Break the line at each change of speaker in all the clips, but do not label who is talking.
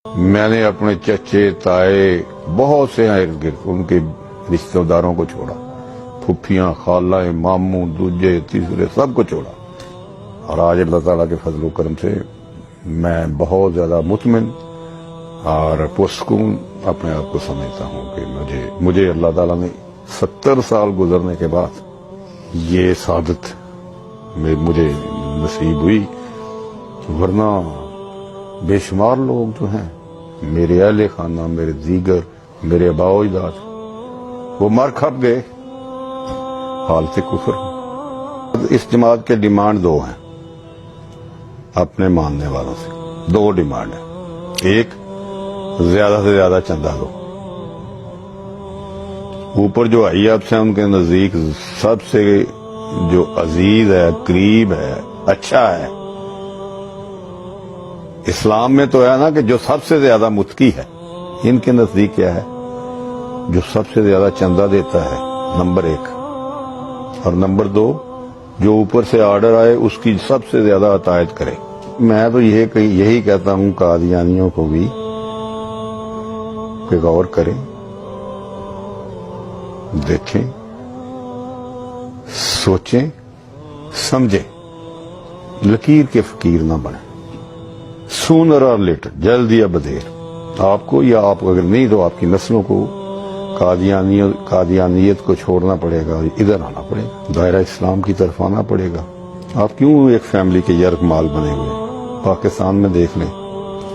میں نے اپنے چچے تائے بہت سے ہیں ارد گرد ان کے رشتہ داروں کو چھوڑا، پھپھیاں، خالہ، ماموں، دوجے، تیسرے سب کو چھوڑا، اور آج اللہ تعالیٰ کے فضل و کرم سے میں بہت زیادہ مطمئن اور پرسکون اپنے آپ کو سمجھتا ہوں کہ مجھے اللہ تعالیٰ نے 70 سال گزرنے کے بعد یہ سعادت مجھے نصیب ہوئی، ورنہ بے شمار لوگ جو ہیں میرے اہل خانہ، میرے دیگر، میرے آباء و اجداد، وہ مر کھپ گئے حالت کفر۔ اس جماعت کے ڈیمانڈ دو ہیں اپنے ماننے والوں سے، دو ڈیمانڈ ہیں۔ ایک، زیادہ سے زیادہ چندہ دو۔ اوپر جو حیات ہیں ان کے نزدیک سب سے جو عزیز ہے، قریب ہے، اچھا ہے، اسلام میں تو ہے نا کہ جو سب سے زیادہ متقی ہے، ان کے نزدیک کیا ہے؟ جو سب سے زیادہ چندہ دیتا ہے، نمبر 1، اور نمبر 2، جو اوپر سے آرڈر آئے اس کی سب سے زیادہ عطایت کرے۔ میں تو یہی کہتا ہوں قادیانیوں کو بھی کہ غور کریں، دیکھیں، سوچیں، سمجھیں، لکیر کے فقیر نہ بنیں۔ سونر اور لیٹر، جلد یا بدیر، آپ کو یا آپ اگر نہیں تو آپ کی نسلوں کو قادیانیت کو چھوڑنا پڑے گا، ادھر آنا پڑے گا، دائرہ اسلام کی طرف آنا پڑے گا۔ آپ کیوں ایک فیملی کے یرغ مال بنے ہوئے؟ پاکستان میں دیکھ لیں،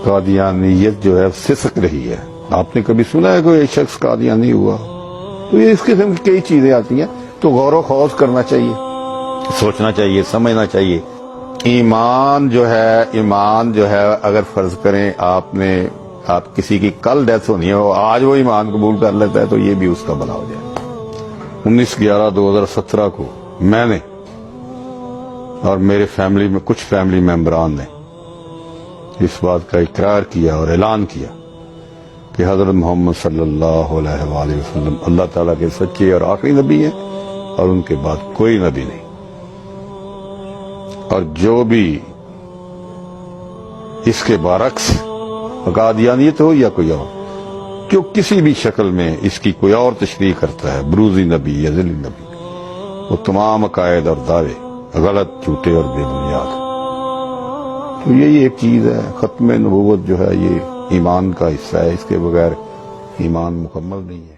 قادیانیت جو ہے سسک رہی ہے۔ آپ نے کبھی سنا ہے کوئی شخص قادیانی ہوا؟ تو یہ اس قسم کی کئی چیزیں آتی ہیں، تو غور و خوض کرنا چاہیے، سوچنا چاہیے، سمجھنا چاہیے۔ ایمان جو ہے اگر فرض کریں آپ کسی کی کل ڈیتھ ہونی ہے، آج وہ ایمان قبول کر لیتا ہے تو یہ بھی اس کا بھلا ہو جائے۔ 19/11/2017 کو میں نے اور میرے فیملی میں کچھ فیملی ممبران نے اس بات کا اقرار کیا اور اعلان کیا کہ حضرت محمد صلی اللہ علیہ وآلہ وسلم اللہ تعالیٰ کے سچے اور آخری نبی ہیں، اور ان کے بعد کوئی نبی نہیں۔ اور جو بھی اس کے برعکس قادیانیت ہو یا کوئی اور، جو کسی بھی شکل میں اس کی کوئی اور تشریح کرتا ہے، بروزی نبی یا ذلی نبی، وہ تمام عقائد اور دعوے غلط، جھوٹے اور بے بنیاد۔ تو یہی ایک چیز ہے، ختم نبوت جو ہے یہ ایمان کا حصہ ہے، اس کے بغیر ایمان مکمل نہیں ہے۔